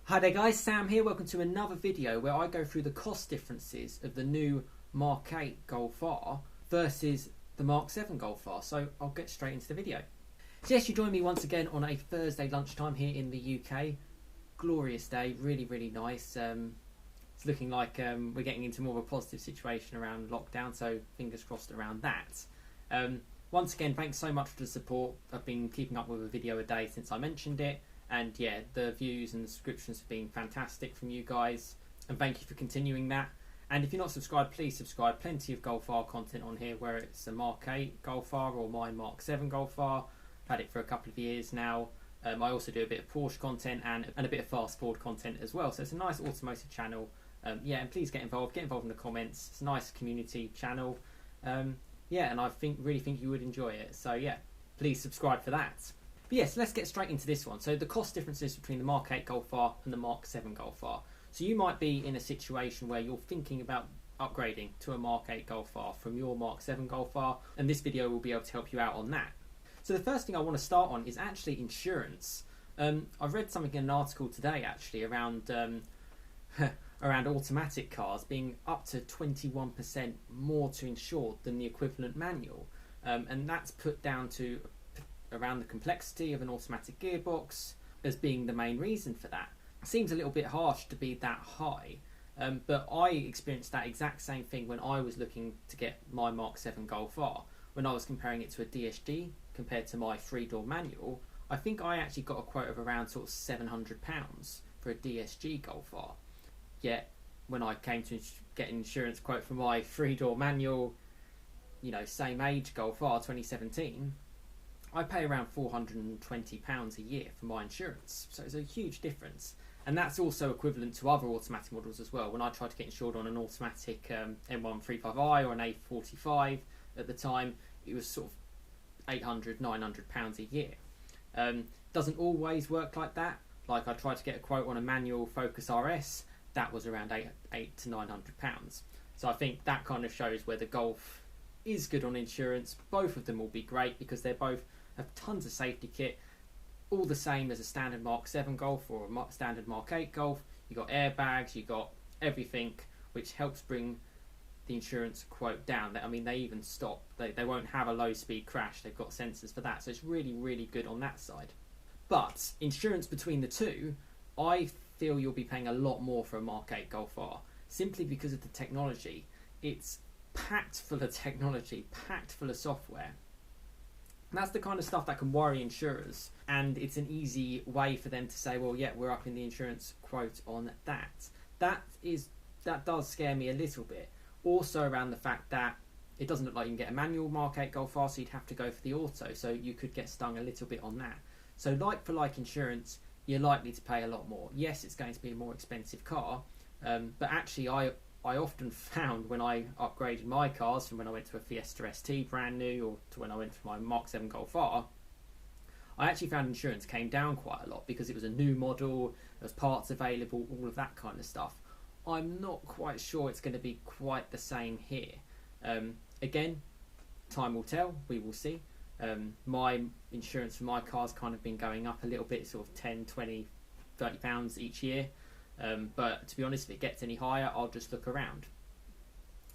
Hi there guys, Sam here. Welcome to another video where I go through the cost differences of the new Mk8 Golf R versus the Mk7 Golf R. So I'll get straight into the video. So yes, you join me once again on a Thursday lunchtime here in the UK. Glorious day, really nice. It's looking like we're getting into more of a positive situation around lockdown, so fingers crossed around that. Once again, thanks so much for the support. I've been keeping up with a video a day since I mentioned it. And yeah, the views and the subscriptions have been fantastic from you guys, and thank you for continuing that. And if you're not subscribed, please subscribe. Plenty of Golf R content on here, where it's a Mk8 Golf R or my Mk7 Golf R. I've had it for a couple of years now. I also do a bit of Porsche content and a bit of fast forward content as well. So it's a nice automotive channel. Yeah, and please get involved in the comments. It's a nice community channel. Yeah, and I really think you would enjoy it. So yeah, please subscribe for that. But yes, let's get straight into this one. So the cost differences between the Mk8 Golf R and the Mk7 Golf R. So you might be in a situation where you're thinking about upgrading to a Mk8 Golf R from your Mk7 Golf R, and this video will be able to help you out on that. So the first thing I want to start on is actually insurance. I've read something in an article today actually around around automatic cars being up to 21% more to insure than the equivalent manual, and that's put down to around the complexity of an automatic gearbox as being the main reason for that. It seems a little bit harsh to be that high, but I experienced that exact same thing when I was looking to get my Mk7 Golf R. When I was comparing it to a DSG compared to my 3-door manual, I think I actually got a quote of around sort of £700 for a DSG Golf R. Yet when I came to get an insurance quote for my 3-door manual, you know, same age Golf R 2017, I pay around £420 a year for my insurance, so it's a huge difference. And that's also equivalent to other automatic models as well. When I tried to get insured on an automatic M135i or an A45 at the time, it was sort of £800, £900 a year. Doesn't always work like that. Like I tried to get a quote on a manual Focus RS, that was around £800 to £900. So I think that kind of shows where the Golf is good on insurance. Both of them will be great because they both have tons of safety kit, all the same as a standard Mk7 Golf or a standard Mk8 Golf. You got airbags, you got everything, which helps bring the insurance quote down. I mean, they even stop. They won't have a low speed crash. They've got sensors for that, so it's really good on that side. But insurance between the two, I feel you'll be paying a lot more for a Mk8 Golf R simply because of the technology. It's packed full of technology, packed full of software. And that's the kind of stuff that can worry insurers, and it's an easy way for them to say, well, yeah, we're upping the insurance quote on that. That does scare me a little bit. Also around the fact that it doesn't look like you can get a manual Mk8 Golf R, so you'd have to go for the auto, so you could get stung a little bit on that. So like for like insurance, you're likely to pay a lot more. Yes, it's going to be a more expensive car, but actually I often found when I upgraded my cars from when I went to a Fiesta ST brand new or to when I went for my Mk7 Golf R, I actually found insurance came down quite a lot because it was a new model, there was parts available, all of that kind of stuff. I'm not quite sure it's going to be quite the same here. Again, time will tell, we will see. My insurance for my car's kind of been going up a little bit, sort of 10, 20, £30 each year. But to be honest, if it gets any higher, I'll just look around.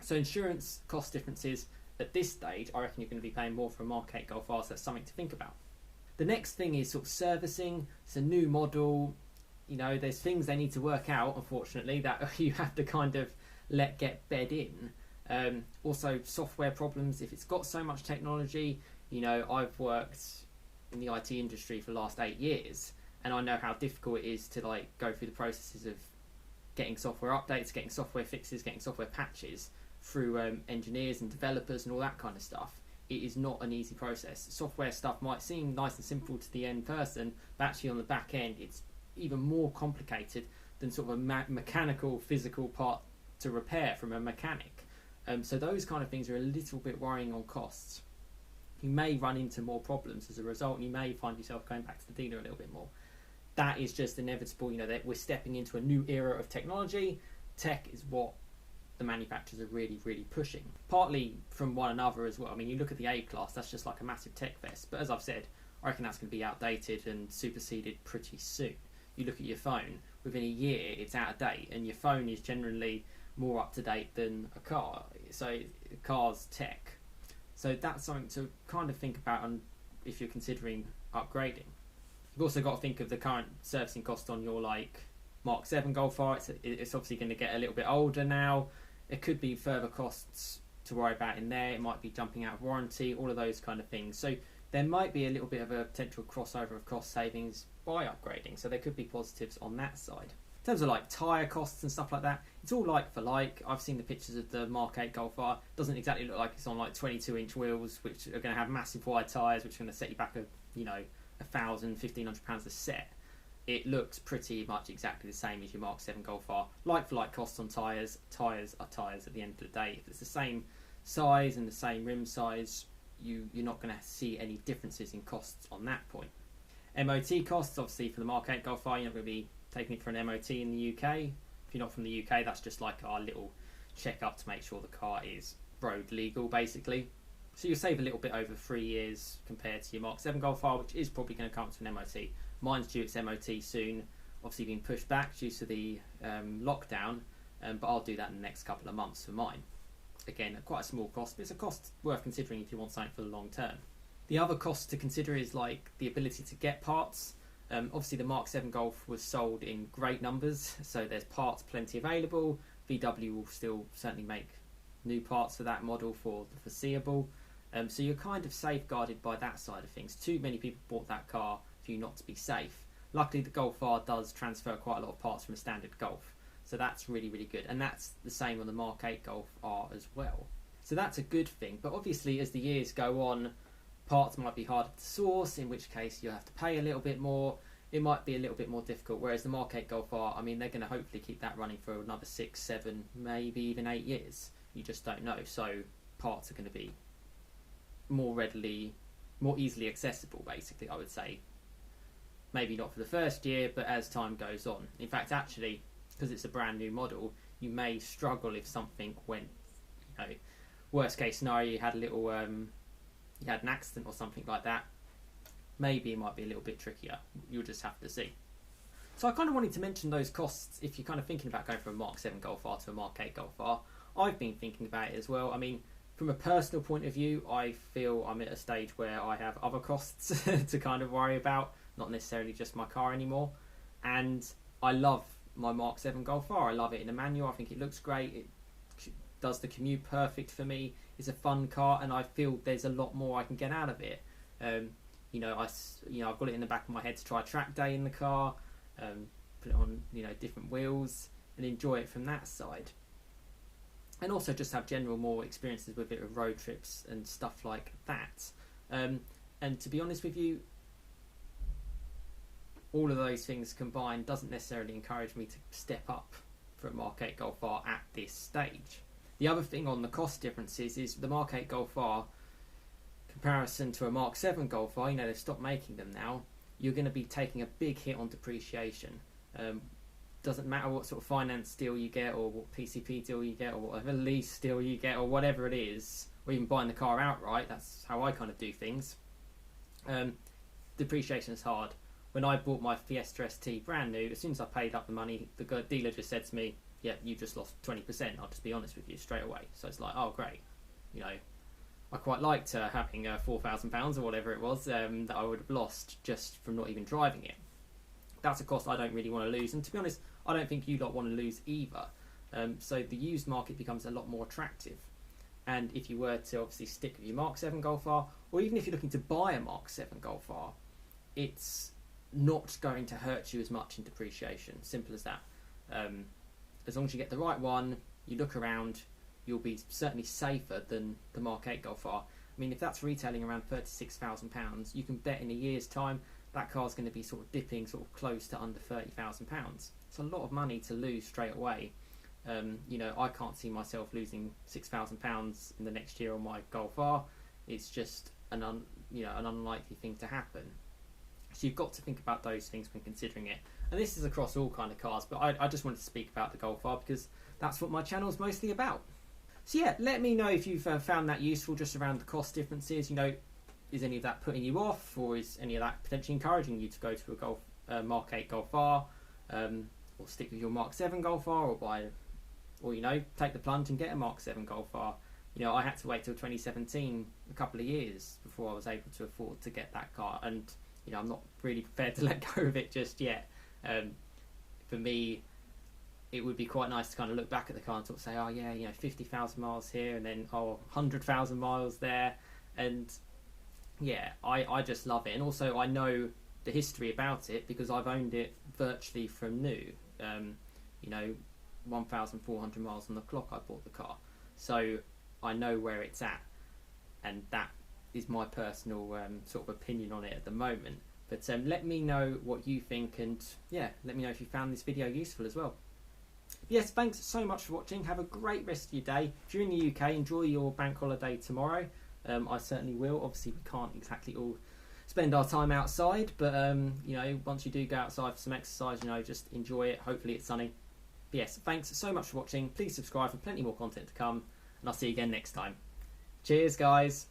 So insurance cost differences at this stage, I reckon you're going to be paying more for a Mk8 Golf R, so that's something to think about. The next thing is sort of servicing. It's a new model, you know, there's things they need to work out, unfortunately, that you have to kind of let get bed in. Also software problems, if it's got so much technology. You know, I've worked in the IT industry for the last 8 years, and I know how difficult it is to like go through the processes of getting software updates, getting software fixes, getting software patches through engineers and developers and all that kind of stuff. It is not an easy process. Software stuff might seem nice and simple to the end person, but actually on the back end it's even more complicated than sort of a mechanical, physical part to repair from a mechanic. So those kind of things are a little bit worrying on costs. You may run into more problems as a result, and you may find yourself going back to the dealer a little bit more. That is just inevitable. You know, that we're stepping into a new era of technology. Tech is what the manufacturers are really pushing, partly from one another as well. I mean, you look at the A-Class, that's just like a massive tech fest, but as I've said, I reckon that's going to be outdated and superseded pretty soon. you look at your phone, within a year it's out of date, and your phone is generally more up to date than a car. So a car's tech. So that's something to kind of think about if you're considering upgrading. You've also got to think of the current servicing cost on your Mk7 Golf R. It's obviously going to get a little bit older now. There could be further costs to worry about in there. It might be jumping out of warranty, all of those kind of things. So there might be a little bit of a potential crossover of cost savings by upgrading. So there could be positives on that side. In terms of tyre costs and stuff like that, it's all like for like. I've seen the pictures of the Mk8 Golf R. It doesn't exactly look like it's on 22-inch wheels, which are going to have massive wide tyres, which are going to set you back £1,000–1,500 a set. It looks pretty much exactly the same as your Mk7 Golf R. Like for like costs on tyres. Tyres are tyres at the end of the day. If it's the same size and the same rim size, you're not going to see any differences in costs on that point. MOT costs, obviously for the Mk8 Golf R, you're not going to be taking it for an MOT in the UK. If you're not from the UK, that's just like our little check-up to make sure the car is road legal, basically. So you'll save a little bit over 3 years compared to your Mk7 Golf R, which is probably going to come to an MOT. Mine's due its MOT soon, obviously being pushed back due to the lockdown, but I'll do that in the next couple of months for mine. Again, quite a small cost, but it's a cost worth considering if you want something for the long term. The other cost to consider is the ability to get parts. Obviously the Mk7 Golf was sold in great numbers, so there's parts plenty available. VW will still certainly make new parts for that model for the foreseeable. So you're kind of safeguarded by that side of things. Too many people bought that car for you not to be safe. Luckily the Golf R does transfer quite a lot of parts from a standard Golf, so that's really, really good. And that's the same on the Mk8 Golf R as well. So that's a good thing, but obviously as the years go on, parts might be harder to source, in which case you'll have to pay a little bit more. It might be a little bit more difficult, whereas the Mk8 Golf R, I mean, they're going to hopefully keep that running for another 6, 7, maybe even 8 years. You just don't know. So parts are going to be more easily accessible, basically, I would say. Maybe not for the first year, but as time goes on. In fact, actually, because it's a brand new model, you may struggle if something went, worst case scenario, you had a little, you had an accident or something like that. Maybe it might be a little bit trickier. You'll just have to see. So I kind of wanted to mention those costs if you're kind of thinking about going from a Mk7 Golf R to a Mk8 Golf R. I've been thinking about it as well. I mean, from a personal point of view, I feel I'm at a stage where I have other costs to kind of worry about, not necessarily just my car anymore. And I love my Mk7 Golf R. I love it in a manual. I think it looks great. It does the commute perfect for me. It's a fun car, and I feel there's a lot more I can get out of it. I've got it in the back of my head to try track day in the car, put it on, different wheels, and enjoy it from that side. And also just have general more experiences with it, with road trips and stuff like that. And to be honest with you, all of those things combined doesn't necessarily encourage me to step up for a Mk8 Golf R at this stage. The other thing on the cost differences is the Mk8 Golf R, comparison to a Mk7 Golf R, they've stopped making them now, you're going to be taking a big hit on depreciation. Doesn't matter what sort of finance deal you get, or what PCP deal you get, or whatever lease deal you get, or whatever it is, or even buying the car outright. That's how I kind of do things. Depreciation is hard. When I bought my Fiesta ST brand new, as soon as I paid up the money, the dealer just said to me, yeah, you just lost 20%, I'll just be honest with you straight away. So it's like, oh great, I quite liked having £4,000 or whatever it was that I would have lost just from not even driving it. That's a cost I don't really want to lose, and to be honest, I don't think you lot want to lose either. So the used market becomes a lot more attractive. And if you were to obviously stick with your Mk7 Golf R, or even if you're looking to buy a Mk7 Golf R, it's not going to hurt you as much in depreciation. Simple as that. As long as you get the right one, you look around, you'll be certainly safer than the Mk8 Golf R. I mean, if that's retailing around £36,000, you can bet in a year's time that car's going to be sort of dipping sort of close to under £30,000. It's a lot of money to lose straight away. I can't see myself losing £6,000 in the next year on my Golf R. It's just an unlikely thing to happen. So you've got to think about those things when considering it. And this is across all kind of cars, but I just wanted to speak about the Golf R because that's what my channel is mostly about. So yeah, let me know if you've found that useful, just around the cost differences. Is any of that putting you off, or is any of that potentially encouraging you to go to Mk8 Golf R, or stick with your Mk7 Golf R, or you know, take the plunge and get a Mk7 Golf R. You know, I had to wait till 2017, a couple of years, before I was able to afford to get that car, and you know, I'm not really prepared to let go of it just yet. For me, it would be quite nice to kind of look back at the car and sort of say, oh yeah, you know, 50,000 miles here, and then 100,000 miles there, and yeah, I just love it. And also I know the history about it because I've owned it virtually from new. You know, 1,400 miles on the clock I bought the car, so I know where it's at, and that is my personal sort of opinion on it at the moment. But let me know what you think, and yeah, let me know if you found this video useful as well. Yes, thanks so much for watching. Have a great rest of your day. If you're in the UK, enjoy your bank holiday tomorrow. I certainly will. Obviously, we can't exactly all spend our time outside, but you know, once you do go outside for some exercise, you know, just enjoy it. Hopefully it's sunny. But yes, thanks so much for watching. Please subscribe for plenty more content to come, and I'll see you again next time. Cheers, guys.